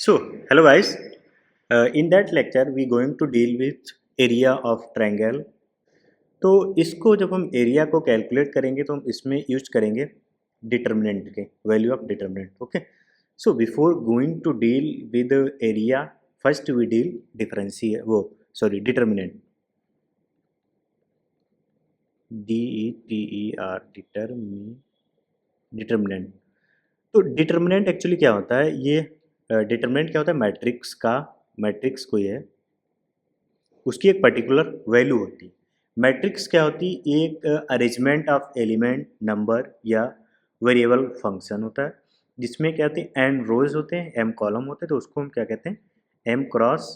So, hello guys. In that lecture, we going to deal with area of triangle. तो इसको जब हम area को कैलकुलेट करेंगे तो हम इसमें यूज करेंगे डिटर्मिनेंट के value of determinant. Okay. So before going to deal with area, first we deal differentiate determinant. DETER determinant. तो डिटर्मिनेंट एक्चुअली क्या होता है? ये डिटर्मिनेंट क्या होता है? मैट्रिक्स कोई है, उसकी एक पर्टिकुलर वैल्यू होती है. मैट्रिक्स क्या होती है? एक अरेंजमेंट ऑफ एलिमेंट, नंबर या वेरिएबल फंक्शन होता है जिसमें क्या होते हैं? एन रोज होते हैं, एम कॉलम होते हैं. तो उसको हम क्या कहते हैं? एम क्रॉस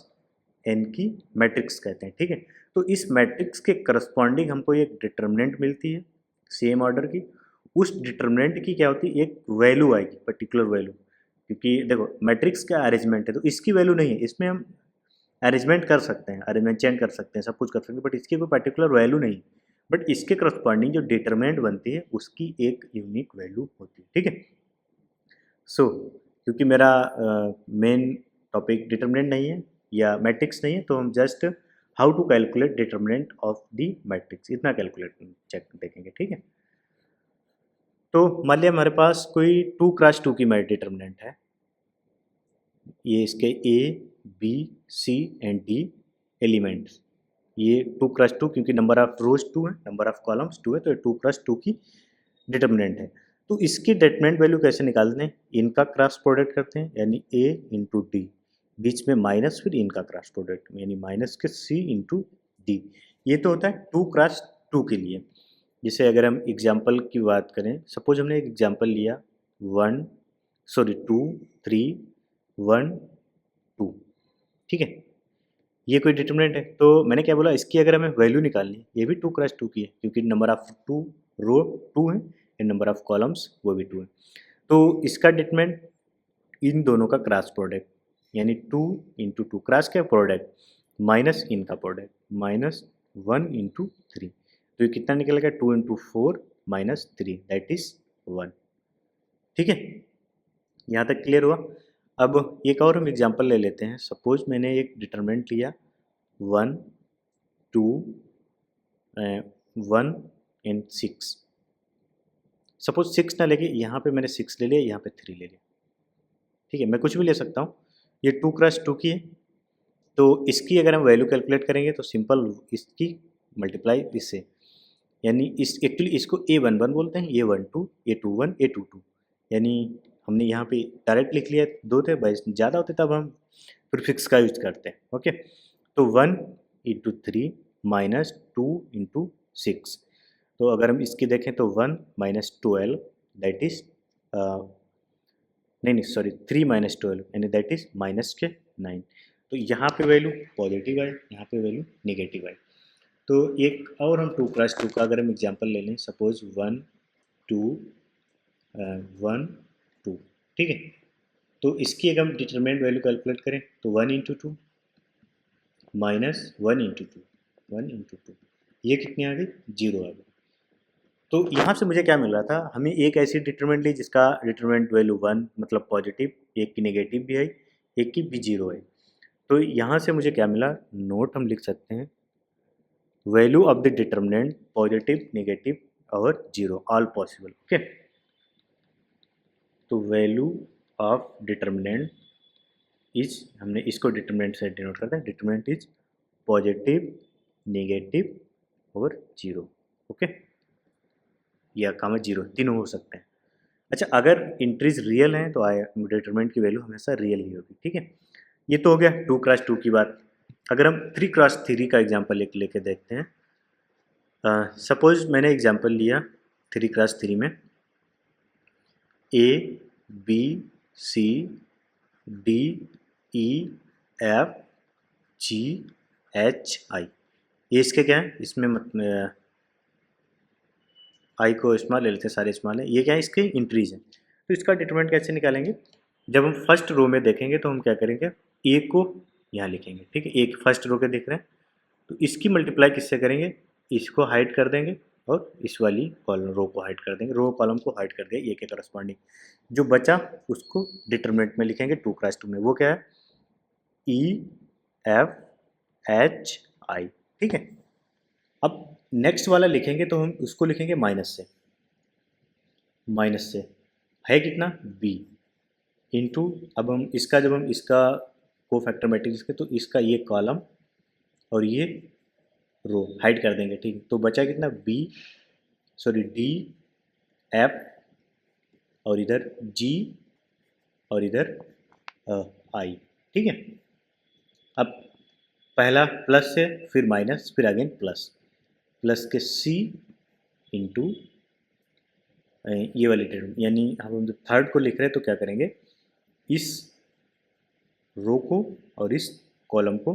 एन की मैट्रिक्स कहते हैं. ठीक है. तो इस मैट्रिक्स के करस्पॉन्डिंग हमको एक डिटर्मिनेंट मिलती है सेम ऑर्डर की. उस डिटर्मिनेंट की क्या होती है? एक वैल्यू आएगी, पर्टिकुलर वैल्यू. क्योंकि देखो मैट्रिक्स का अरेंजमेंट है तो इसकी वैल्यू नहीं है, इसमें हम अरेंजमेंट कर सकते हैं, अरेंजमेंट चेंज कर सकते हैं, सब कुछ कर सकते हैं, बट इसकी कोई पर्टिकुलर वैल्यू नहीं. बट इसके करस्पॉन्डिंग जो डिटर्मिनेंट बनती है उसकी एक यूनिक वैल्यू होती है. ठीक है. सो क्योंकि मेरा मेन टॉपिक डिटर्मिनेंट नहीं है या मैट्रिक्स नहीं है, तो हम just how to calculate determinant of the matrix इतना कैलकुलेट चेक देखेंगे. ठीक है. तो मान लिया हमारे पास कोई 2x2 की मैट डिटर्मिनेंट है. ये इसके A B C and D elements. ये 2x2 क्योंकि नंबर ऑफ रोज 2 है, नंबर ऑफ कॉलम्स 2 है, तो ये 2x2 की डिटर्मिनेंट है. तो इसकी डिटर्मिनेंट वैल्यू कैसे निकालते हैं? इनका क्रॉस प्रोडक्ट करते हैं, यानी ए इंटू डी, बीच में माइनस, फिर इनका क्रॉस प्रोडक्ट यानी माइनस के सी इंटू डी. ये तो होता है 2x2 के लिए. जैसे अगर हम एग्जाम्पल की बात करें, सपोज हमने एक एग्जाम्पल लिया 2 3 1 2. ठीक है. ये कोई डिटर्मिनेंट है. तो मैंने क्या बोला, इसकी अगर हमें वैल्यू निकालनी है, ये भी 2x2 की है क्योंकि नंबर ऑफ 2 रो 2 है एंड नंबर ऑफ कॉलम्स वो भी 2 है. तो इसका डिटर्मिनेंट इन दोनों का क्रॉस प्रोडक्ट यानी 2 इंटू 2 क्रॉस का प्रोडक्ट माइनस इनका प्रोडक्ट माइनस 1 इंटू 3. तो ये कितना निकलेगा? 2 इंटू 4 माइनस 3 दैट इज 1. ठीक है. यहाँ तक क्लियर हुआ. अब एक और हम एग्जांपल ले लेते हैं. सपोज मैंने एक डिटरमिनेंट लिया 1 2 1 एंड 6. सपोज 6 ना लेके यहाँ पे मैंने 6 ले लिया, यहाँ पे 3 ले लिया. ठीक है. मैं कुछ भी ले सकता हूँ. ये 2x2 की है, तो इसकी अगर हम वैल्यू कैलकुलेट करेंगे तो सिंपल इसकी मल्टीप्लाई इससे, यानी इस एक्चुअली इसको A11 बोलते हैं, A12 A21 A22. यानी हमने यहाँ पे डायरेक्ट लिख लिया, 2 थे, बाईस ज़्यादा होते तब हम प्रीफिक्स का यूज करते हैं. ओके. तो 1 इंटू 3 माइनस 2 इंटू 6. तो अगर हम इसकी देखें तो 1 माइनस 12 दैट इज नहीं सॉरी 3 माइनस 12 यानी दैट इज माइनस के 9. तो यहाँ पे वैल्यू पॉजिटिव आई, यहाँ पे वैल्यू नेगेटिव आई. तो एक और हम 2x2 का अगर हम एग्जांपल ले लें, सपोज 1 2 1 2. ठीक है. तो इसकी अगर हम डिटरमिनेंट वैल्यू कैलकुलेट करें तो 1 इंटू 2 माइनस 1 इंटू 2 1 इंटू 2, ये कितनी आ गई? 0 आ गई. तो यहाँ से मुझे क्या मिल रहा था? हमें एक ऐसी डिटरमिनेंट ली जिसका डिटरमिनेंट वैल्यू 1 मतलब पॉजिटिव, एक की नेगेटिव भी आई, एक की भी 0 है. तो यहाँ से मुझे क्या मिला? नोट हम लिख सकते हैं, value of the determinant positive, negative और 0 ऑल पॉसिबल. ओके. तो वैल्यू ऑफ डिटरमिनेंट इज, हमने इसको डिटरमिनेंट से डिनोट करते हैं, डिटरमिनेंट इज पॉजिटिव, नेगेटिव और 0. ओके. या कामा 0 तीनों हो सकते हैं. अच्छा, अगर इंट्रीज रियल हैं तो डिटरमिनेंट की वैल्यू हमेशा रियल ही होगी. ठीक है. ये तो हो गया 2x2 की बात. अगर हम 3x3 का एग्जाम्पल लेके देखते हैं. सपोज मैंने एग्जांपल लिया 3x3 में A B C D E F G H I. ये इसके क्या है? इसमें आई को स्मॉल ले लेते हैं, सारे स्मॉल है. ये क्या है? इसके इंट्रीज हैं. तो इसका डिटरमिनेंट कैसे निकालेंगे? जब हम फर्स्ट रो में देखेंगे तो हम क्या करेंगे? ए को यहाँ लिखेंगे. ठीक है. एक फर्स्ट रो के देख रहे हैं तो इसकी मल्टीप्लाई किससे करेंगे? इसको हाइड कर देंगे और इस वाली कॉलम रो को हाइड कर देंगे, रो कॉलम को हाइड कर दिया ए के करस्पॉन्डिंग। जो बचा उसको डिटरमिनेंट में लिखेंगे 2x2 में, वो क्या है EFHI, ठीक है। अब नेक्स्ट वाला लिखेंगे तो हम उसको लिखेंगे माइनस से है कितना b इंटू, अब हम इसका जब हम इसका को फैक्टर मैट्रिक्स के तो इसका ये कॉलम और ये रो हाइड कर देंगे, ठीक। तो बचा कितना D F और इधर G और इधर I, ठीक है। अब पहला प्लस से फिर माइनस फिर अगेन प्लस के C इंटू ये वाली टर्म, यानी हम जब थर्ड को लिख रहे हैं तो क्या करेंगे, इस रो को और इस कॉलम को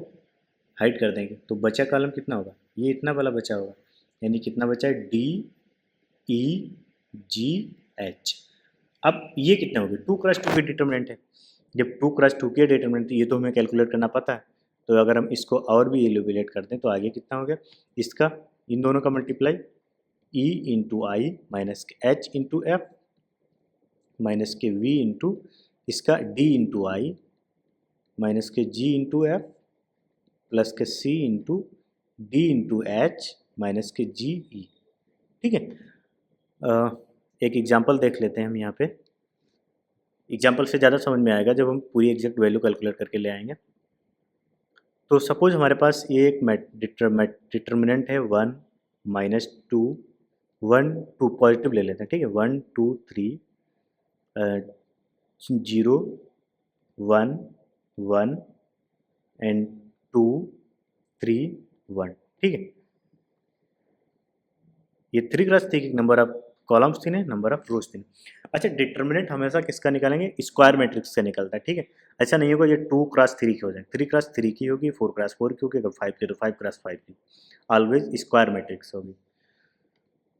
हाइड कर देंगे। तो बचा कॉलम कितना होगा, ये इतना वाला बचा होगा, यानी कितना बचा है DEGH। अब ये कितना हो गया 2x2 की डिटरमिनेंट है। जब 2x2 की डिटरमिनेंट ये तो हमें कैलकुलेट करना पता है, तो अगर हम इसको और भी एलिवेट कर दें तो आगे कितना हो गया, इसका इन दोनों का मल्टीप्लाई E इंटू आई माइनस के H इंटू एफ माइनस के V इंटू इसका D इंटू आई माइनस के G इंटू एफ प्लस के C into D into H minus के GE, ठीक है। एक एग्जांपल देख लेते हैं हम यहाँ पे, एग्जांपल से ज़्यादा समझ में आएगा जब हम पूरी एग्जैक्ट वैल्यू कैलकुलेट करके ले आएंगे। तो सपोज हमारे पास ये एक डिटर्मिनेंट है 1 -2 1 2 पॉजिटिव ले लेते हैं, ठीक है। 1 2 3 0 1 1 एंड 2 3 1, ठीक है। ये 3x3 की नंबर ऑफ कॉलम्स थी, नंबर ऑफ रोज थी। अच्छा, डिटर्मिनेंट हमेशा किसका निकालेंगे, स्क्वायर मैट्रिक्स से निकलता है, ठीक है। ऐसा नहीं होगा ये 2x3 की हो जाए, 3x3 की होगी, 4x4 की होगी, अगर 5 की तो 5x5 की, ऑलवेज स्क्वायर मैट्रिक्स होगी।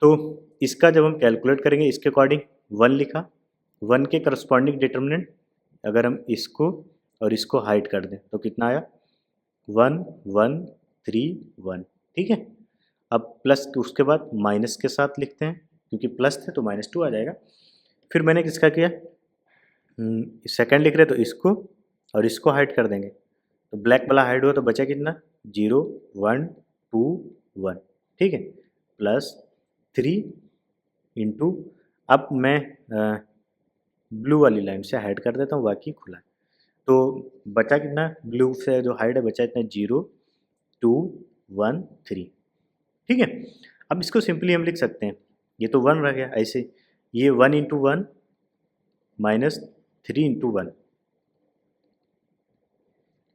तो इसका जब हम कैलकुलेट करेंगे इसके अकॉर्डिंग 1 लिखा, 1 के करस्पॉन्डिंग डिटर्मिनेंट अगर हम इसको और इसको हाइड कर दें तो कितना आया 1 1 3 1, ठीक है। अब प्लस उसके बाद माइनस के साथ लिखते हैं, क्योंकि प्लस थे तो -2 आ जाएगा। फिर मैंने किसका किया, सेकंड लिख रहे तो इसको और इसको हाइड कर देंगे, तो ब्लैक वाला हाइड हुआ तो बचा कितना 0 1 2 1, ठीक है। प्लस 3 इंटू, अब मैं ब्लू वाली लाइन से हाइड कर देता हूँ, बाकी खुला है। तो बचा कितना, ब्लू से जो हाइड है बचा इतना 0 2 1 3, ठीक है। अब इसको सिंपली हम लिख सकते हैं, ये तो 1 रह गया, ऐसे ये 1 इंटू 1 माइनस 3 इंटू 1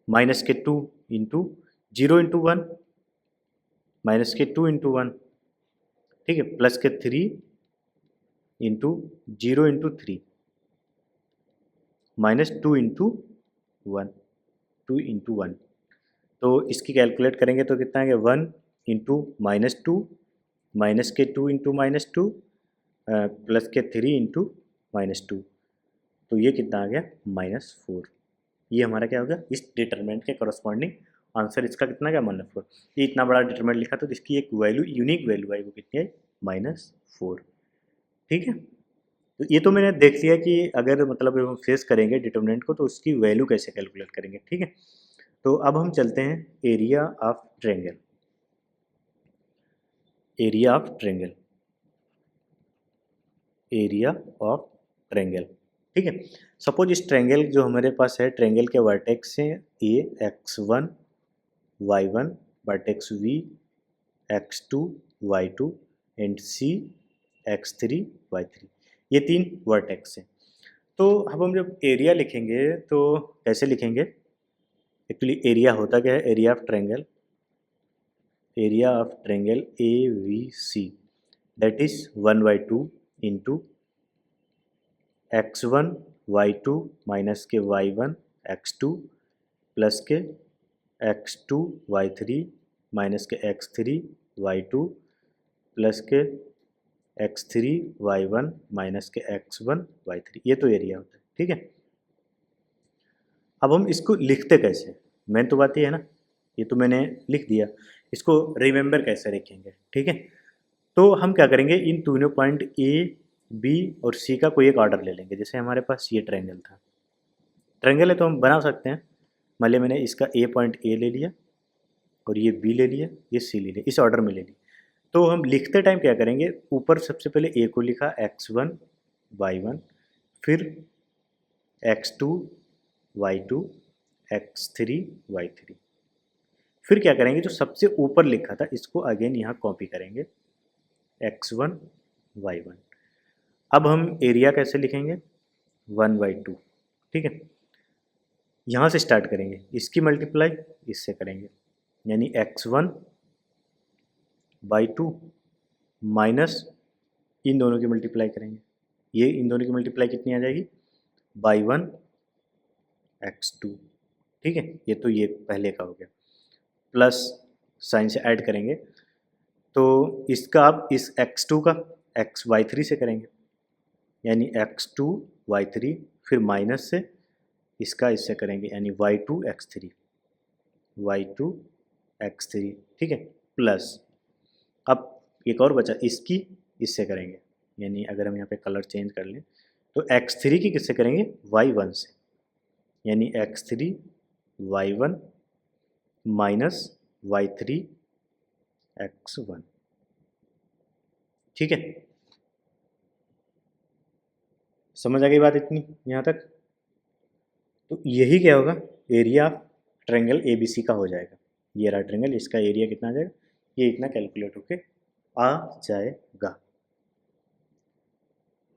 माइनस के 2 इंटू 0 इंटू 1 माइनस के 2 इंटू 1, ठीक है, प्लस के 3 into 0 into 3 minus 2 into 1 2 into 1। तो इसकी कैलकुलेट करेंगे तो कितना आ गया 1 इंटू -2 माइनस के 2 इंटू -2 प्लस के 3 इंटू -2, तो ये कितना आ गया -4। ये हमारा क्या होगा, इस डिटरमिनेंट के करस्पॉन्डिंग आंसर इसका कितना गया -4। ये इतना बड़ा डिटरमिनेंट लिखा तो इसकी एक वैल्यू यूनिक वैल्यू आई, वो कितनी है -4, ठीक है। तो ये तो मैंने देख लिया कि अगर मतलब हम फेस करेंगे डिटरमिनेंट को तो उसकी वैल्यू कैसे कैलकुलेट करेंगे, ठीक है। तो अब हम चलते हैं area of triangle, area of triangle, area of triangle, ठीक है। सपोज इस ट्रायंगल जो हमारे पास है, ट्रायंगल के वर्टेक्स हैं ए x1 y1, vertex v x2 y2 and c x3 y3, ये 3 वर्टेक्स हैं। तो अब हम जब एरिया लिखेंगे तो कैसे लिखेंगे, एक्चुअली एरिया होता क्या है, area of triangle, area of triangle AVC that is 1/2 into x1 y2 minus के y1 x2 प्लस के x2 y3 माइनस के x3 y2 प्लस के x3 y1 माइनस के x1 y3, ये तो एरिया होता है, ठीक है। अब हम इसको लिखते कैसे, मेन तो बात ये है ना, ये तो मैंने लिख दिया, इसको रिमेंबर कैसे रखेंगे, ठीक है। तो हम क्या करेंगे, इन तीनों पॉइंट ए, बी और सी का कोई एक ऑर्डर ले लेंगे। जैसे हमारे पास ये ट्रायंगल था, ट्रायंगल है तो हम बना सकते हैं। मान लिया मैंने इसका ए पॉइंट ए ले लिया और ये बी ले लिया, ये सी ले लिया, इस ऑर्डर में ले लिया। तो हम लिखते टाइम क्या करेंगे, ऊपर सबसे पहले ए को लिखा x1 y1, फिर x2 y2 x3 y3, फिर क्या करेंगे, जो सबसे ऊपर लिखा था इसको अगेन यहाँ कॉपी करेंगे x1 y1। अब हम एरिया कैसे लिखेंगे, 1/2, ठीक है। यहाँ से स्टार्ट करेंगे, इसकी मल्टीप्लाई इससे करेंगे, यानी x1/2 माइनस इन दोनों की मल्टीप्लाई करेंगे, ये इन दोनों की मल्टीप्लाई कितनी आ जाएगी, y1 x2, ठीक है। ये तो ये पहले का हो गया, प्लस साइन से ऐड करेंगे, तो इसका आप इस x2 का y3 से करेंगे, यानी x2 y3, फिर माइनस से इसका इससे करेंगे, यानी y2 x3, ठीक है, प्लस अब एक और बचा, इसकी इससे करेंगे, यानी अगर हम यहाँ पे कलर चेंज कर लें तो x3 की किससे करेंगे, y1 से, यानी x3 y1 minus y3 x1, ठीक है। समझ आ गई बात इतनी यहाँ तक। तो यही क्या होगा, एरिया ऑफ ट्रायंगल ABC का हो जाएगा। ये रहा ट्रायंगल, इसका एरिया कितना आ जाएगा, ये इतना कैलकुलेट होके आ जाएगा।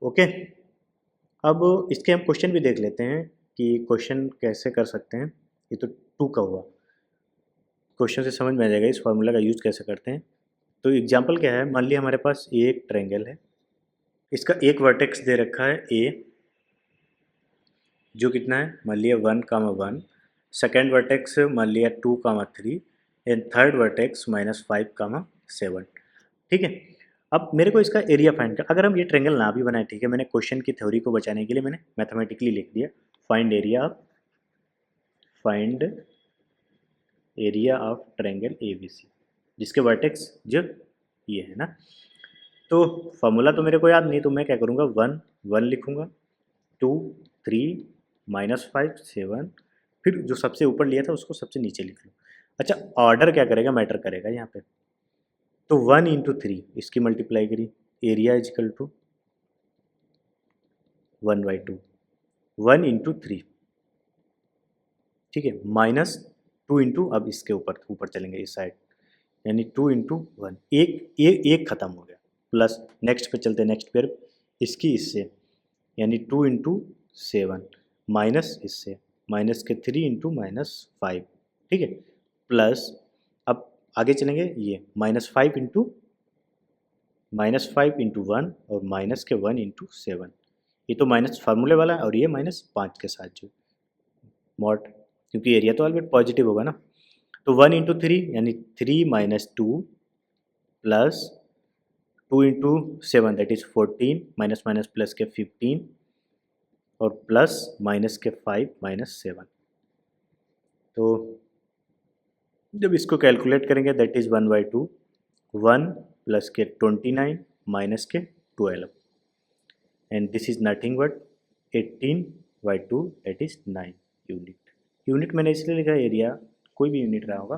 ओके, अब इसके हम क्वेश्चन भी देख लेते हैं कि क्वेश्चन कैसे कर सकते हैं। ये तो 2 का हुआ, क्वेश्चन से समझ में आ जाएगा इस फार्मूला का यूज़ कैसे करते हैं। तो एग्जांपल क्या है, मान लिया हमारे पास ये एक ट्रायंगल है, इसका एक वर्टेक्स दे रखा है ए, जो कितना है, मान लिया 1, 1, सेकेंड वर्टेक्स मान लिया 2, 3 एंड थर्ड वर्टेक्स -5, 7, ठीक है। अब मेरे को इसका एरिया फाइंड कर, अगर हम ये ट्रायंगल ना भी बनाए, ठीक है, मैंने क्वेश्चन की थ्योरी को बचाने के लिए मैंने मैथमेटिकली लिख दिया, find area of triangle ABC, जिसके वर्टेक्स जो ये है ना। तो फॉर्मूला तो मेरे को याद नहीं, तो मैं क्या करूँगा, 1, 1 लिखूँगा, 2, 3, -5, 7, फिर जो सबसे ऊपर लिया था उसको सबसे नीचे लिख लो। अच्छा, ऑर्डर क्या करेगा, मैटर करेगा यहाँ पे। तो 1 × 3 इसकी मल्टीप्लाई करी, एरिया इज इक्वल टू 1/2, 1 × 3, ठीक है, माइनस 2 × अब इसके ऊपर ऊपर चलेंगे इस साइड, यानी 2 × 1, एक खत्म हो गया, प्लस नेक्स्ट पे चलते हैं, नेक्स्ट पेयर इसकी इससे, यानी 2 × 7 माइनस इससे, माइनस के 3 × -5, ठीक है, प्लस अब आगे चलेंगे, ये -5 × -1 और माइनस के 1 × 7, ये तो माइनस फार्मूले वाला है, और ये -5 के साथ जो मॉड, क्योंकि एरिया तो ऑलरेडी पॉजिटिव होगा ना। तो 1 × 3 यानी 3 - 2 plus 2 × 7 that is 14, minus minus plus के 15 और प्लस माइनस के 5 -7। तो जब इसको कैलकुलेट करेंगे दैट इज 1/2, 1 प्लस के 29 माइनस के 12, and this is nothing but 18/2 that is 9 unit. Unit मैंने इसलिए लिखा, एरिया कोई भी यूनिट रहा होगा,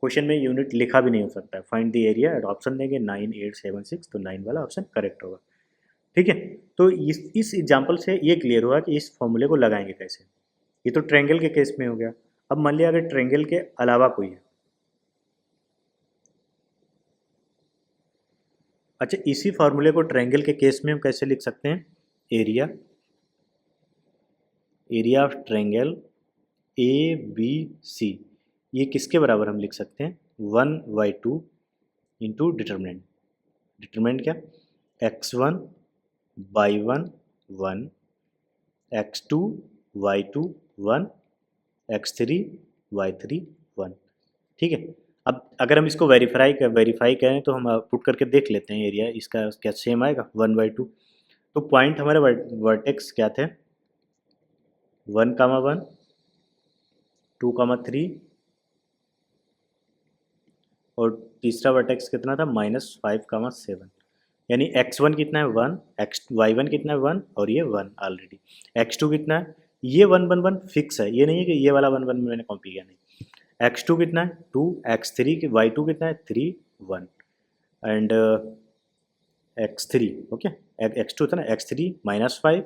क्वेश्चन में यूनिट लिखा भी नहीं हो सकता है। फाइंड द एरिया, ऑप्शन देंगे 9, 8, 7, 6, तो 9 वाला ऑप्शन करेक्ट होगा, ठीक है। तो इस एग्जाम्पल से ये क्लियर हुआ कि इस फॉर्मूले को लगाएंगे कैसे। ये तो ट्रायंगल के केस में हो गया। अब मान लिया अगर ट्रायंगल के अलावा कोई है, अच्छा, इसी फार्मूले को ट्रायंगल के केस में हम कैसे लिख सकते हैं, एरिया ऑफ ट्रायंगल ABC, ये किसके बराबर हम लिख सकते हैं, 1/2 इंटू डिटर्मिनेंट, डिटर्मिनेंट क्या, x1 y1 1, x2 y2 1, x3 y3 1, ठीक है। अब अगर हम इसको वेरीफाई करें तो हम पुट करके देख लेते हैं, एरिया इसका क्या सेम आएगा 1/2। तो पॉइंट हमारे वर्टेक्स क्या थे, 1, 1, 2, 3 और तीसरा वर्टेक्स कितना था -5, 7, यानी x1 कितना है 1, y1 कितना है 1 और ये 1 ऑलरेडी। x2 कितना है, ये 1 1 1 फिक्स है, ये नहीं है कि ये वाला 1 1 मैंने कॉपी किया, नहीं। x2 कितना है 2, x3 y2 कितना है 3 1 एंड x3 ओके, x2 था ना, x3 -5,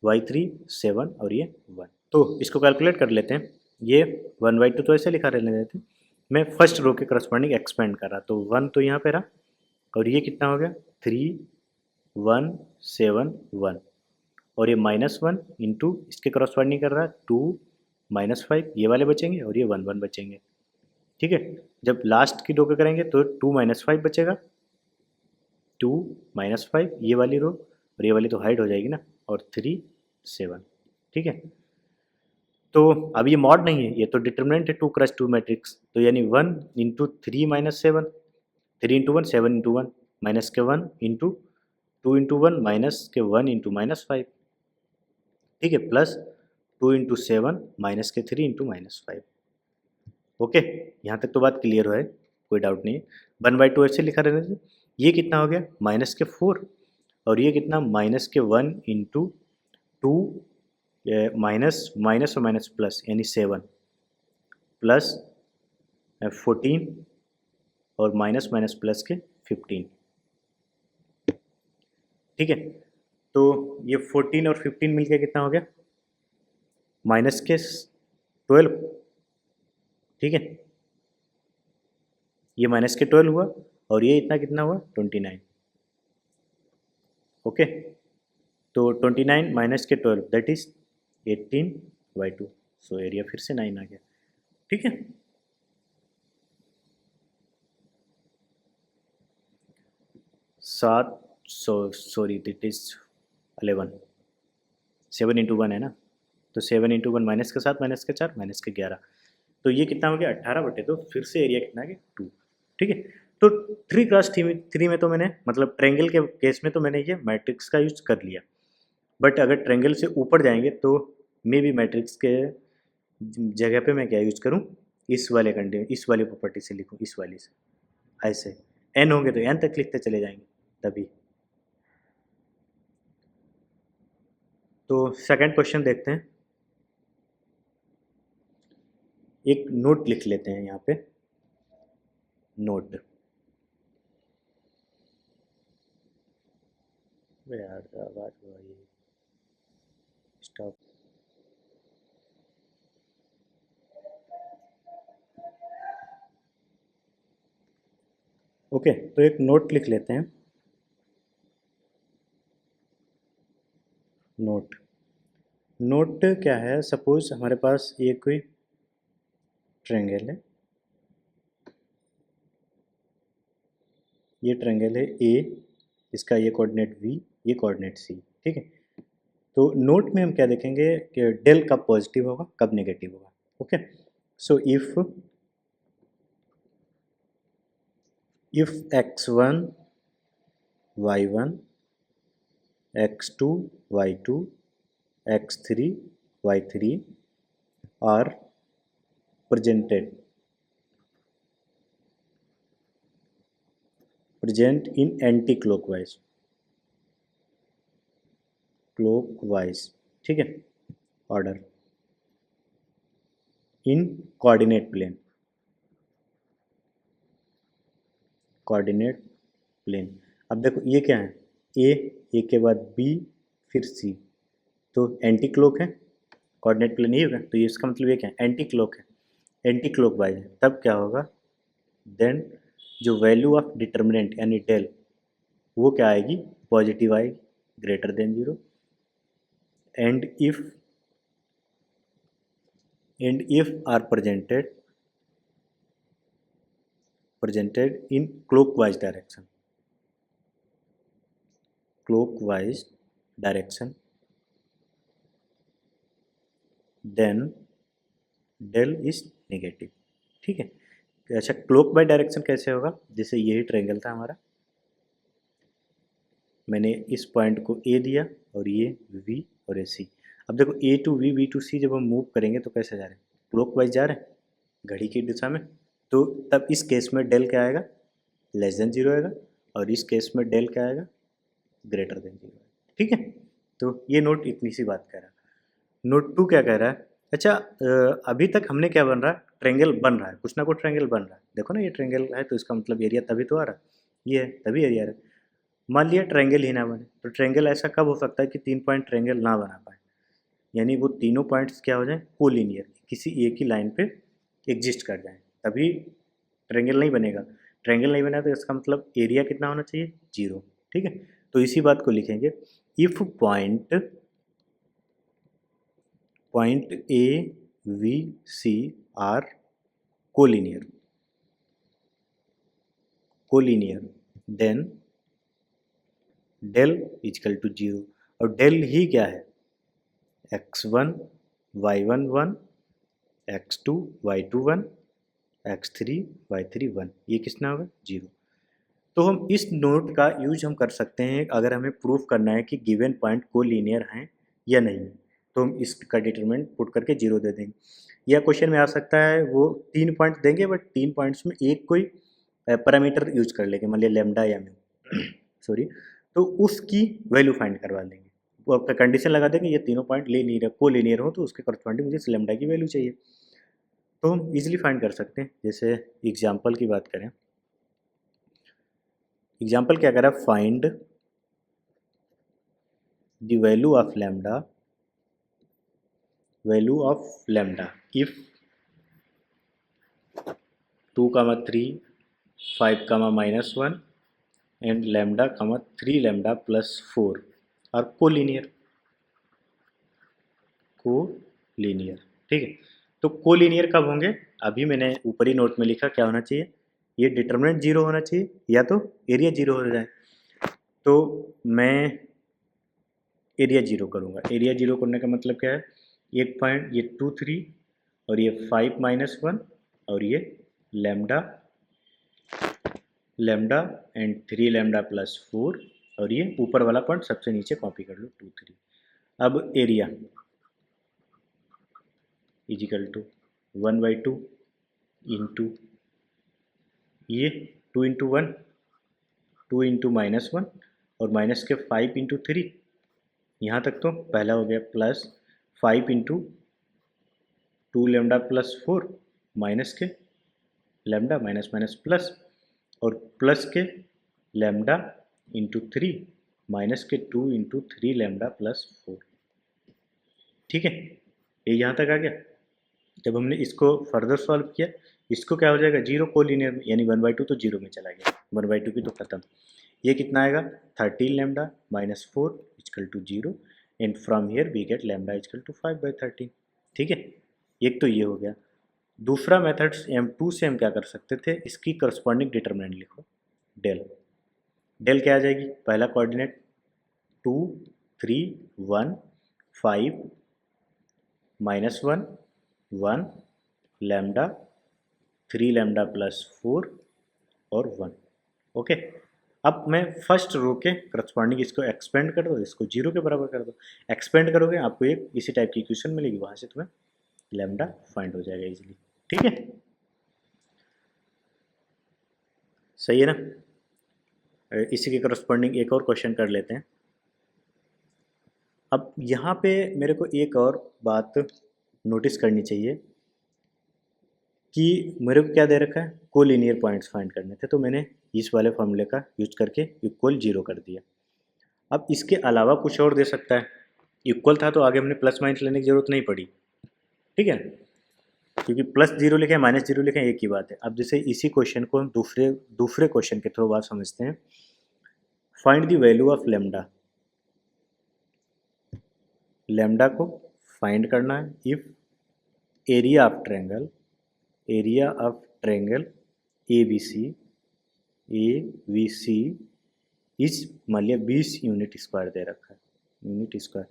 y3 7 और ये 1। तो इसको कैलकुलेट कर लेते हैं। ये 1/2 तो ऐसे लिखा रहने देते हैं, मैं फर्स्ट रो के करस्पॉन्डिंग एक्सपेंड कर रहा, तो 1 तो यहाँ पे रहा और ये कितना हो गया 3 1 7 1 और ये -1 इंटू इसके करस्पॉन्डिंग कर रहा है 2 -5, ये वाले बचेंगे और ये 1 1 बचेंगे। ठीक है, जब लास्ट की रो के करेंगे तो 2 -5 बचेगा, 2 -5 ये वाली रो और ये वाली तो हाइड हो जाएगी ना, और 3 7। ठीक है, तो अब ये मॉड नहीं है, ये तो डिटर्मिनेंट है 2 क्रॉस 2 मैट्रिक्स, तो यानी 1 इंटू 3 -7, 3 इंटू 1 7 इंटू 1 माइनस के 1 इंटू 2 इंटू 1 माइनस के 1 इंटू -5। ठीक है, प्लस 2 इंटू 7 माइनस के 3 इंटू -5। ओके, यहाँ तक तो बात क्लियर है, कोई डाउट नहीं है। 1/2 ऐसे लिखा रहने से ये कितना हो गया -4 और ये कितना -1 इंटू 2 माइनस माइनस और माइनस प्लस यानी 7 प्लस 14 और माइनस माइनस प्लस के 15। ठीक है, तो ये 14 और 15 मिलके कितना हो गया माइनस के 12। ठीक है, ये माइनस के 12 हुआ और ये इतना कितना हुआ 29। ओके, तो 29 माइनस के 12 दैट इज 18/2, सो एरिया फिर से 9 आ गया। ठीक है, सॉरी दिट इज 11, 7 इंटू 1 है ना, तो 7 इंटू 1 माइनस के 7 माइनस के 4 माइनस के 11, तो ये कितना हो गया 18/2, फिर से एरिया कितना आ गया 2। ठीक है, तो 3x3 में तो मैंने मतलब ट्रेंगल के केस में तो मैंने ये मैट्रिक्स का यूज कर लिया, बट अगर ट्रेंगल से ऊपर जाएंगे तो मे भी मैट्रिक्स के जगह पे मैं क्या यूज करूँ, इस वाले कंटिन्यू इस वाली प्रॉपर्टी से लिखूँ, इस वाली से ऐसे n होंगे तो n तक लिखते चले जाएंगे तभी। तो सेकंड क्वेश्चन देखते हैं, एक नोट लिख लेते हैं यहाँ पे, नोट यार आवाज वही स्टॉप। ओके, तो एक नोट लिख लेते हैं, नोट नोट क्या है, सपोज हमारे पास ये कोई ट्रायंगल है, ये ट्रायंगल है ए, इसका ये कोऑर्डिनेट v, ये कोऑर्डिनेट c। ठीक है, तो नोट में हम क्या देखेंगे कि डेल कब पॉजिटिव होगा कब नेगेटिव होगा। Okay, so if x1 y1 x2 y2 x3 y3 are present in anti-clockwise, ठीक है, ऑर्डर इन कोऑर्डिनेट प्लेन। अब देखो ये क्या है, ए के बाद बी फिर सी, तो एंटी क्लोक है, कोऑर्डिनेट प्लेन नहीं होगा, तो ये इसका मतलब ये क्या है एंटी क्लोक है, एंटी क्लोक वाइज है, तब क्या होगा देन जो वैल्यू ऑफ डिटर्मिनेंट यानी डेल वो क्या आएगी पॉजिटिव आएगी, greater than 0। And if are presented in clockwise direction then del is negative। ठीक है, अच्छा क्लॉक वाइज डायरेक्शन कैसे होगा, जैसे यही ट्रायंगल था हमारा, मैंने इस पॉइंट को ए दिया और ये वी और ये सी। अब देखो ए टू वी, वी टू सी जब हम मूव करेंगे तो कैसे जा रहे हैं, क्लॉक वाइज जा रहे हैं घड़ी की दिशा में। तो तब इस केस में डेल क्या आएगा, लेस देन जीरो आएगा, और इस केस में डेल क्या आएगा, ग्रेटर देन जीरो। ठीक है, तो ये नोट इतनी सी बात कह रहा है। नोट 2 क्या कह रहा है, अच्छा अभी तक हमने क्या बन रहा है, ट्रेंगल बन रहा है, कुछ ना कुछ ट्रेंगल बन रहा है। देखो ना ये ट्रेंगल है तो इसका मतलब एरिया तभी तो आ रहा है, ये है तभी एरिया आ रहा है। मान लिया ट्रेंगल ही ना बने, तो ट्रेंगल ऐसा कब हो सकता है कि 3 पॉइंट ट्रेंगल ना बना पाए, यानी वो तीनों पॉइंट्स क्या हो जाए, कोलिनियर, किसी एक ही लाइन पे एग्जिस्ट कर जाएं, तभी ट्रेंगल नहीं बनेगा। ट्रेंगल नहीं बना तो इसका मतलब एरिया कितना होना चाहिए, जीरो। ठीक है, तो इसी बात को लिखेंगे, if point A B C are collinear then del equal to zero. और डेल ही क्या है, x1 y1 1, x2 y2 1, x3 y3 1, ये कितना होगा, जीरो। तो हम इस नोट का यूज हम कर सकते हैं अगर हमें प्रूफ करना है कि गिवन पॉइंट को लीनियर हैं या नहीं, तो हम इसका डिटरमिनेंट पुट करके जीरो दे देंगे। या क्वेश्चन में आ सकता है वो 3 पॉइंट देंगे, बट 3 पॉइंट्स में एक कोई पैरामीटर यूज कर लेंगे, मान लिया लेमडा या म्यू सॉरी, तो उसकी वैल्यू फाइंड करवा लेंगे। वो आपका कंडीशन लगा देंगे ये तीनों पॉइंट लीनियर को लीनियर हो तो उसके करस्पॉन्डिंग मुझे इस लेमडा की वैल्यू चाहिए, तो हम इजीली फाइंड कर सकते हैं। जैसे एग्जांपल की बात करें, एग्जाम्पल क्या कह रहा है, find the value of lambda if 2, 3, 5, -1 and lambda, 3 lambda plus 4 और कोलिनियर। ठीक है, तो कोलिनियर कब होंगे, अभी मैंने ऊपरी नोट में लिखा क्या होना चाहिए, ये डिटरमिनेंट जीरो होना चाहिए या तो एरिया जीरो हो जाए। तो मैं एरिया जीरो करूँगा, एरिया जीरो करने का मतलब क्या है, एक पॉइंट ये 2 3 और ये 5 -1 और ये lambda lambda and 3 lambda plus 4 और ये ऊपर वाला पॉइंट सबसे नीचे कॉपी कर लो 2 3। अब एरिया इजिकल टू 1/2 इंटू ये 2 इंटू 1, 2 इंटू -1 और माइनस के 5 इंटू 3, यहाँ तक तो पहला हो गया, plus 5 into 2 lambda plus 4 minus के लैम्डा माइनस माइनस प्लस और प्लस के लैम्डा इंटू 3 माइनस के 2 इंटू 3 लैम्डा प्लस 4। ठीक है, ये यहाँ तक आ गया। जब हमने इसको फर्दर सॉल्व किया, इसको क्या हो जाएगा, जीरो कोलिनियर में, यानी 1/2 तो जीरो में चला गया, 1/2 की तो खत्म। ये कितना आएगा, 13 lambda minus 4 equal to zero and from here we get lambda equal to 5/13। ठीक है, एक तो ये हो गया। दूसरा मेथड M2 से हम क्या कर सकते थे, इसकी करस्पॉन्डिंग डिटरमिनेंट लिखो, डेल। डेल क्या आ जाएगी, पहला कोऑर्डिनेट 2 3 1 5 -1 1 लैम्डा 3 लैम्डा प्लस 4 और 1। ओके, अब मैं फर्स्ट रो के करस्पॉन्डिंग इसको एक्सपेंड कर दो, इसको जीरो के बराबर कर दो। एक्सपेंड करोगे आपको एक इसी टाइप की इक्वेशन मिलेगी, वहाँ से तुम्हें लैम्डा फाइंड हो जाएगा इजीली। ठीक है, सही है ना। इसी के करस्पॉन्डिंग एक और क्वेश्चन कर लेते हैं। अब यहाँ पे मेरे को एक और बात नोटिस करनी चाहिए कि मेरे को क्या दे रखा है, कोलिनियर पॉइंट्स फाइंड करने थे, तो मैंने इस वाले फॉर्मूले का यूज करके इक्वल जीरो कर दिया। अब इसके अलावा कुछ और दे सकता है, इक्वल था तो आगे हमने प्लस माइनस लेने की जरूरत नहीं पड़ी। ठीक है, क्योंकि प्लस जीरो लिखें माइनस जीरो लिखें एक ही बात है। अब जैसे इसी क्वेश्चन को हम दूसरे क्वेश्चन के थ्रू बात समझते हैं। Find the value of lambda, lambda को फाइंड करना है if area of triangle A B C is, मान लिया 20 यूनिट स्क्वायर दे रखा है, यूनिट स्क्वायर,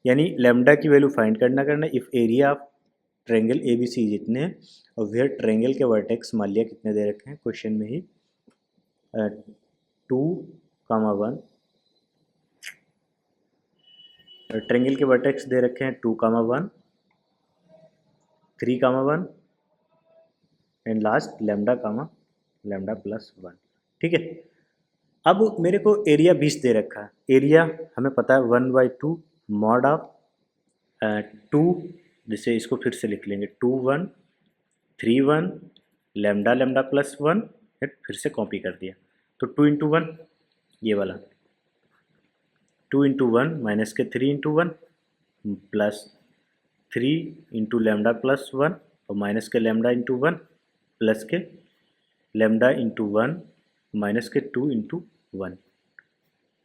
यानी लैम्डा की वैल्यू फाइंड करना if area of triangle A B C जितने हैं और फिर ट्रेंगल के वर्टेक्स मान लिया कितने दे रखे हैं क्वेश्चन में ही, 2, 1, ट्रेंगल के वर्टेक्स दे रखे हैं 2, 1, 3, 1 and last lambda comma lambda plus 1। ठीक है, अब मेरे को एरिया 20 दे रखा है। एरिया हमें पता है 1/2 मॉड ऑफ 2, जैसे इसको फिर से लिख लेंगे 2 1 3 1 लैम्डा लैम्डा प्लस 1, फिर से कॉपी कर दिया। तो 2 इंटू 1 ये वाला, 2 इंटू 1 माइनस के 3 into 1 plus 3 into lambda plus 1 और माइनस के लैम्डा इंटू 1 प्लस के लैम्डा इंटू 1 माइनस के 2 इंटू 1।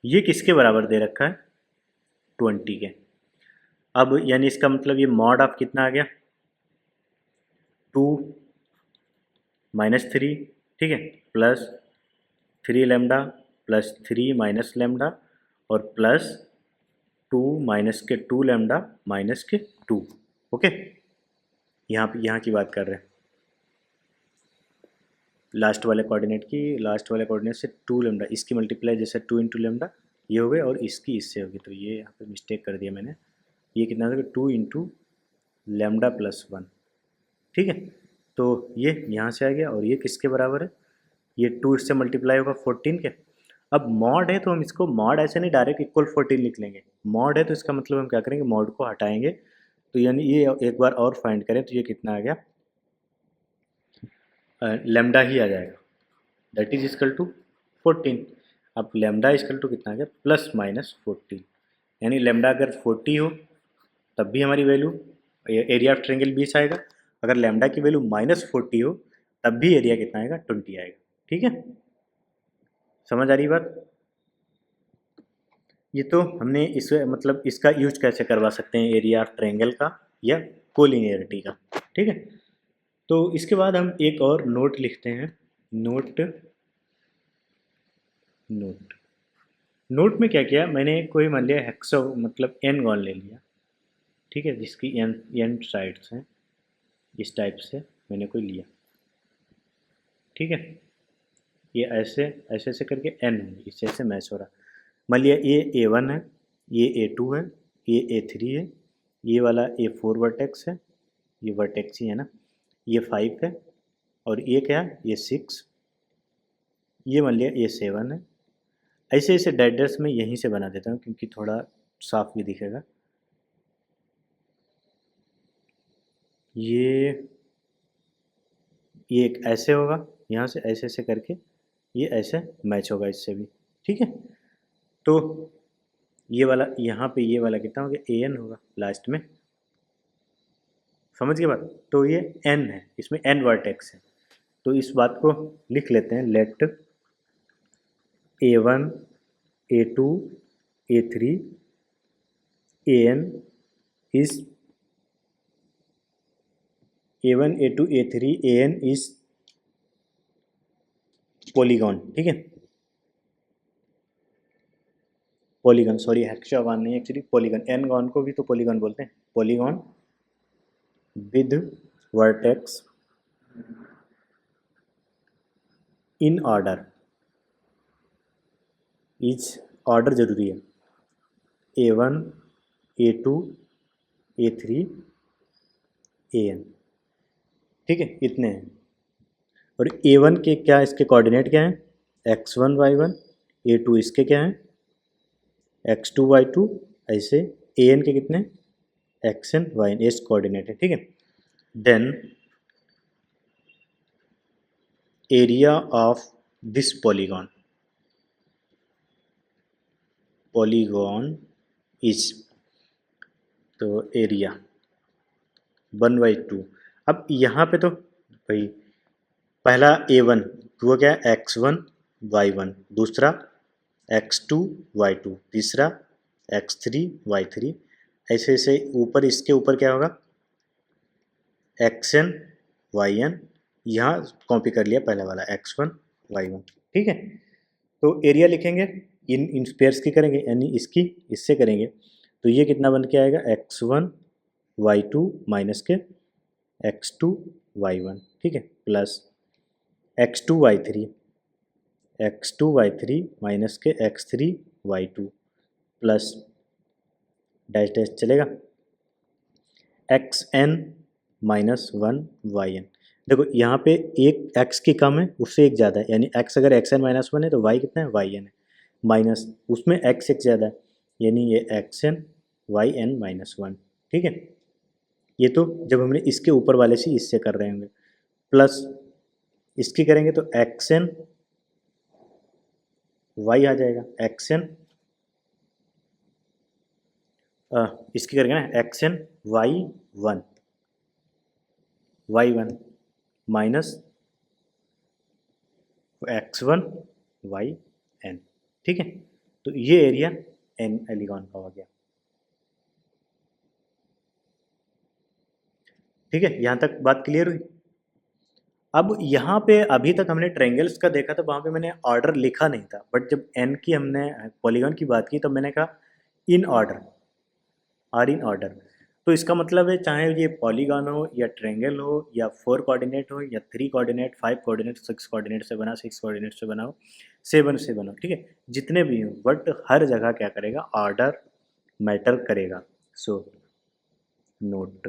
ये किसके बराबर दे रखा है? 20 के। अब यानी इसका मतलब ये मॉड ऑफ कितना आ गया? 2 माइनस 3, ठीक है, plus 3 lambda plus 3 minus lambda और प्लस 2 माइनस के 2 लैम्डा माइनस के 2। ओके, यहाँ की बात कर रहे हैं, लास्ट वाले कोऑर्डिनेट से 2 लैम्डा, इसकी मल्टीप्लाई जैसे 2 इंटू लैम्डा ये हो गए और इसकी इससे होगी, तो ये यहाँ पे मिस्टेक कर दिया मैंने। ये कितना होगा? 2 इंटू लैम्डा प्लस 1। ठीक है, तो ये यहाँ से आ गया और ये किसके बराबर है? ये 2 इससे मल्टीप्लाई होगा 14 के। अब मॉड है तो हम इसको मॉड ऐसे नहीं डायरेक्ट इक्वल 14 लिख लेंगे। मॉड है तो इसका मतलब हम क्या करेंगे? मॉड को हटाएंगे, तो यानी ये एक बार और फाइंड करें तो ये कितना आ गया? लैम्डा ही आ जाएगा, दैट इज इक्वल टू 14। अब लैम्डा इक्वल टू कितना आ गया? Plus minus 14। यानी लैम्डा अगर 40 हो तब भी हमारी वैल्यू एरिया ऑफ ट्रायंगल 20 आएगा, अगर लैम्डा की वैल्यू -40 हो तब भी एरिया कितना आएगा? 20 आएगा। ठीक है, समझ आ रही बात? ये तो हमने इस मतलब इसका यूज कैसे करवा सकते हैं एरिया ऑफ ट्रायंगल का या कोलिनियरिटी का। ठीक है, तो इसके बाद हम एक और नोट लिखते हैं। नोट नोट में क्या किया मैंने, कोई मान लिया हेक्सो मतलब एन गॉन ले लिया, ठीक है, जिसकी एन साइड्स हैं, इस टाइप से मैंने कोई लिया। ठीक है, ये ऐसे ऐसे ऐसे करके एन है, इससे ऐसे मैच हो रहा। मान लिया ये A1 है, ये A2 है, ये A3 है, ये वाला A4 वर्टेक्स है, ये वर्टेक्स ही है ना, ये 5 है और ये क्या है? ये 6, ये मान लिया ये 7 है। ऐसे ऐसे डायड्रेस में यहीं से बना देता हूँ क्योंकि थोड़ा साफ भी दिखेगा। ये एक ऐसे होगा, यहाँ से ऐसे ऐसे करके ये ऐसे मैच होगा इससे भी। ठीक है, तो ये वाला यहाँ पे ये वाला कितना हो गया? AN होगा लास्ट में। समझ गए बात? तो ये N है, इसमें N वर्टेक्स है, तो इस बात को लिख लेते हैं, let A1 A2 A3 AN is A1 A2 A3 AN is polygon. ठीक है, पॉलीगॉन, सॉरी हेक्सागॉन नहीं, एक्चुअली पॉलीगॉन, एन गॉन को भी तो पॉलीगॉन बोलते हैं। Polygon with vertex in order, is order जरूरी है, A1 A2 A3 AN। ठीक है, इतने हैं। और A1 के क्या, इसके कोऑर्डिनेट क्या हैं? x1 y1, A2 इसके क्या हैं? x2 y2, ऐसे AN के कितने? xn yn, एस कोऑर्डिनेट है। ठीक है, then area of this polygon is, तो एरिया 1/2। अब यहाँ पे तो भाई पहला A1 वो क्या है? x1 y1, दूसरा x2 y2, तीसरा x3 y3, ऐसे ऐसे ऊपर, इसके ऊपर क्या होगा? xn yn, यहाँ कॉपी कर लिया पहला वाला x1 y1। ठीक है, तो एरिया लिखेंगे, इन पेयर्स की करेंगे, यानी इसकी इससे करेंगे, तो ये कितना बन के आएगा? x1 y2 माइनस के x2 y1, ठीक है, प्लस x2 y3 माइनस के x3 y2 plus dash dash चलेगा xn -1 yn। देखो यहाँ पे एक x की कम है, उससे एक ज़्यादा है, यानी x अगर xn माइनस वन है तो y कितना है, yn है, माइनस उसमें x एक ज़्यादा है, यानी ये xn yn माइनस वन। ठीक है, ये तो जब हमने इसके ऊपर वाले से इससे कर रहे होंगे, प्लस इसकी करेंगे तो xn y आ जाएगा, xn इसकी करेंगे ना xn y1 minus x1 yn। ठीक है, तो ये एरिया n एलिगॉन का हो गया। ठीक है, यहाँ तक बात क्लियर हुई। अब यहाँ पे अभी तक हमने ट्रायंगल्स का देखा था, वहाँ पे मैंने ऑर्डर लिखा नहीं था, बट जब n की हमने पॉलीगॉन की बात की तब मैंने कहा in order, are in order. तो इसका मतलब है चाहे ये पॉलीगॉन हो या ट्रायंगल हो या 4 कोऑर्डिनेट हो या 3 कोऑर्डिनेट, 5 कोऑर्डिनेट, 6 कोऑर्डिनेट से बना, 6 कोऑर्डिनेट से बना हो, 7 से बना हो, ठीक है, जितने भी हो, बट हर जगह क्या करेगा, ऑर्डर मैटर करेगा। So note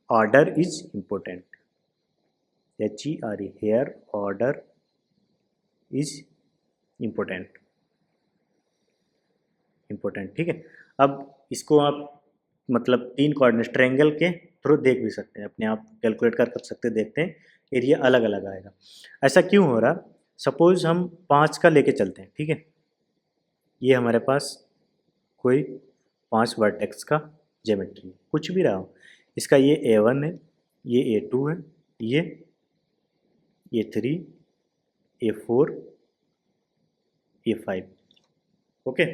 order is important, HERE, here order is important, ठीक है। अब इसको आप मतलब 3 कोऑर्डिनेट ट्रायंगल के थ्रू देख भी सकते हैं, अपने आप कैलकुलेट कर सकते हैं, देखते हैं एरिया अलग अलग आएगा। ऐसा क्यों हो रहा, सपोज हम 5 का लेके चलते हैं, ठीक है, ये हमारे पास कोई 5 वर्टेक्स का ज्योमेट्री कुछ भी रहा हो, इसका ये A1 है, ये A2 है, ये A3, A4, A5, ओके।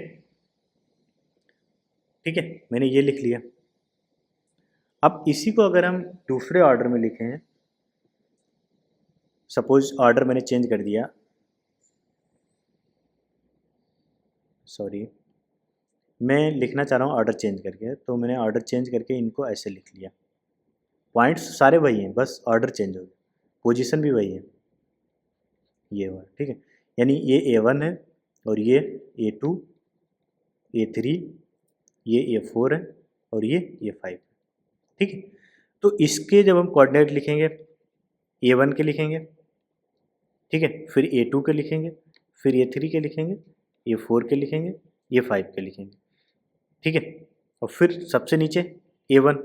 ठीक है, मैंने ये लिख लिया। अब इसी को अगर हम दूसरे ऑर्डर में लिखें, सपोज ऑर्डर मैंने चेंज कर दिया, सॉरी मैं लिखना चाह रहा हूँ ऑर्डर चेंज करके, तो मैंने ऑर्डर चेंज करके इनको ऐसे लिख लिया, पॉइंट्स सारे वही हैं, बस ऑर्डर चेंज हो गया, पोजीशन भी वही है, ये हुआ। ठीक है, यानी ये A1 है और ये A2, A3, ये A4 है और ये A5। ठीक है, तो इसके जब हम कोऑर्डिनेट लिखेंगे, A1 के लिखेंगे, ठीक है, फिर A2 के लिखेंगे, फिर A3 के लिखेंगे, A4 के लिखेंगे, A5 के लिखेंगे। ठीक है, और फिर सबसे नीचे A1,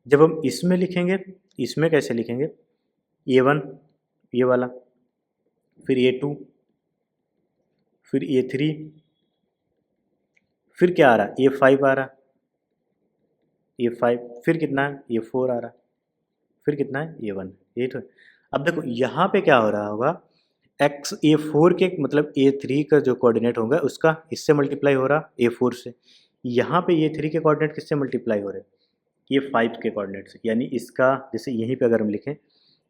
जब हम इसमें लिखेंगे, इसमें कैसे लिखेंगे, A1 ये वाला, फिर A2, फिर A3, फिर क्या आ रहा, A5 आ रहा, A5, फिर कितना है, A4 आ रहा, फिर कितना है, A1, ये तो। अब देखो यहाँ पे क्या हो रहा होगा, A4 के मतलब A3 का जो कोऑर्डिनेट होगा उसका इससे मल्टीप्लाई हो रहा A4 से, यहाँ पे A3 के कोऑर्डिनेट किससे मल्टीप्लाई हो रहे, A5 के कोऑर्डिनेट से, यानी इसका जैसे यहीं पे अगर हम लिखें,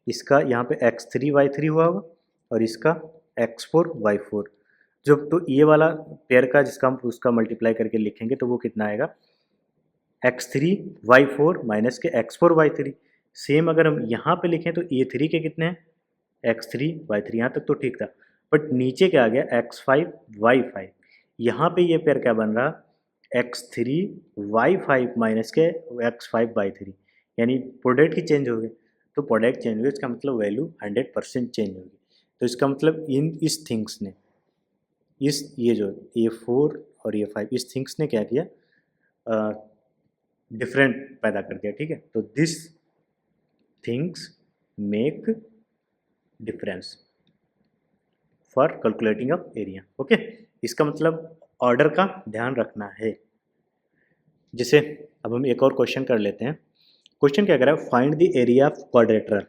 इसका यहाँ पे x3 y3 हुआ होगा और इसका x4 y4, जब तो ये वाला पेयर का जिसका हम उसका मल्टीप्लाई करके लिखेंगे तो वो कितना आएगा, x3 y4 माइनस के x4 y3। सेम अगर हम यहाँ पे लिखें तो A3 के कितने हैं, x3 y3, यहाँ तक तो ठीक था, बट नीचे क्या आ गया, x5 y5, यहाँ पे ये पेयर क्या बन रहा, x3 y5 माइनस के x5 y3, यानी प्रोडक्ट ही चेंज हो गए। तो प्रोडक्ट चेंज हुए इसका मतलब वैल्यू 100% चेंज होगी। तो इसका मतलब इस थिंग्स ने, इस ये जो A4 और A5 इस थिंग्स ने क्या किया, डिफरेंट पैदा कर दिया। ठीक है, तो this things make difference for calculating of area. Okay, इसका मतलब ऑर्डर का ध्यान रखना है। जैसे अब हम एक और क्वेश्चन कर लेते हैं। क्वेश्चन क्या कह रहा है, find the area of quadrilateral,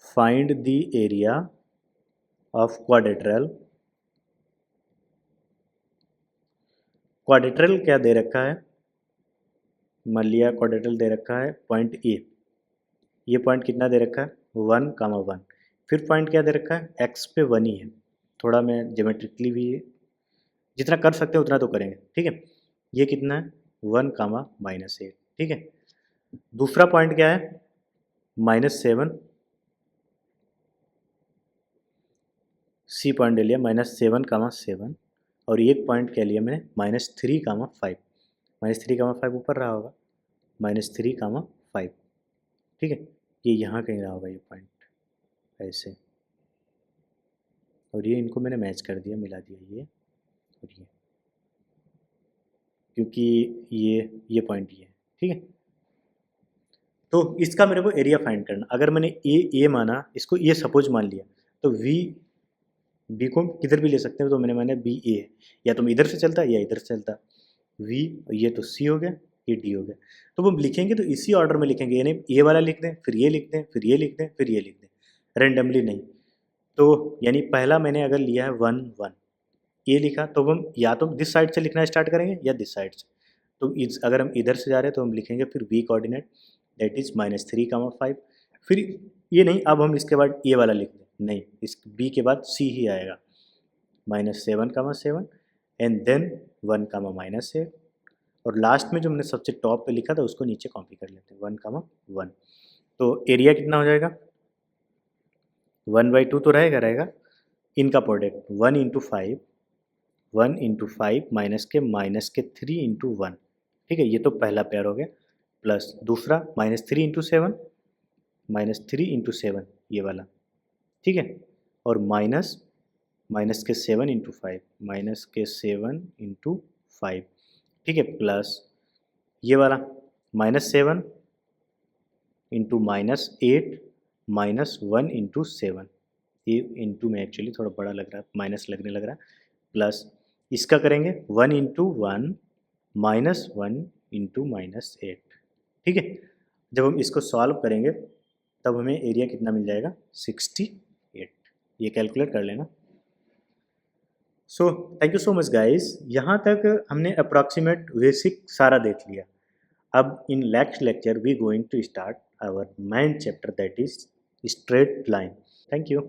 find the area of quadrilateral. Quadrilateral क्या दे रखा है, मान लिया क्वाड्रेटरल दे रखा है पॉइंट ए, ये पॉइंट कितना दे रखा है 1,1, फिर पॉइंट क्या दे रखा है x पे 1 ही है। थोड़ा मैं ज्योमेट्रिकली भी जितना कर सकते हैं उतना तो करेंगे। ठीक है, ये कितना है 1,-8। ठीक है, दूसरा पॉइंट क्या है -7, सी पॉइंट ले लिया -7,7, और एक पॉइंट क्या लिया मैंने -3,5, -3,5 ऊपर रहा होगा, -3,5। ठीक है, ये यहाँ कहीं रहा होगा ये पॉइंट, ऐसे, और ये इनको मैंने मैच कर दिया, मिला दिया ये और ये, क्योंकि ये पॉइंट ये है, ठीक है। तो इसका मेरे को एरिया फाइंड करना, अगर मैंने ए माना, इसको ये सपोज मान लिया, तो बी को किधर भी ले सकते हैं, तो मैंने माना बी ए है, या तो इधर से चलता या इधर से चलता, वी, ये तो सी हो गया, ये डी हो गया। तो वो लिखेंगे तो इसी ऑर्डर में लिखेंगे, यानी ये वाला लिख दें, फिर ये लिख दें, फिर ये लिख दें, फिर ये लिख दें, रेंडमली नहीं। तो यानी पहला मैंने अगर लिया है 1 1, ये लिखा, तो हम या तो दिस साइड से लिखना स्टार्ट करेंगे या दिस साइड से। तो अगर हम इधर से जा रहे हैं तो हम लिखेंगे फिर वी कोऑर्डिनेट, दैट इज -3, 5। फिर ये नहीं, अब हम इसके बाद ये वाला लिख दें, नहीं, इस बी के बाद सी ही आएगा, -7, 7, एंड देन 1, -8, और लास्ट में जो हमने सबसे टॉप पे लिखा था उसको नीचे कॉपी कर लेते हैं, 1, 1। तो एरिया कितना हो जाएगा, 1/2 तो रहेगा, इनका प्रोडक्ट 1 इंटू 5 -3 इंटू 1, ठीक है, ये तो पहला पेयर हो गया, प्लस दूसरा -3 इंटू 7 ये वाला, ठीक है, और -7 इंटू 5, ठीक है, प्लस ये वाला -7 इंटू -8 -1 इंटू 7, ये इंटू में एक्चुअली थोड़ा बड़ा लग रहा है, माइनस लगने लग रहा है, प्लस इसका करेंगे 1 इंटू 1 -1 इंटू -8, ठीक है। जब हम इसको सॉल्व करेंगे तब हमें एरिया कितना मिल जाएगा, 68, ये कैलकुलेट कर लेना। So thank you so much guys, यहाँ तक हमने अप्रॉक्सीमेट बेसिक सारा देख लिया। अब in next lecture we going to start our main chapter, that is straight line. Thank you.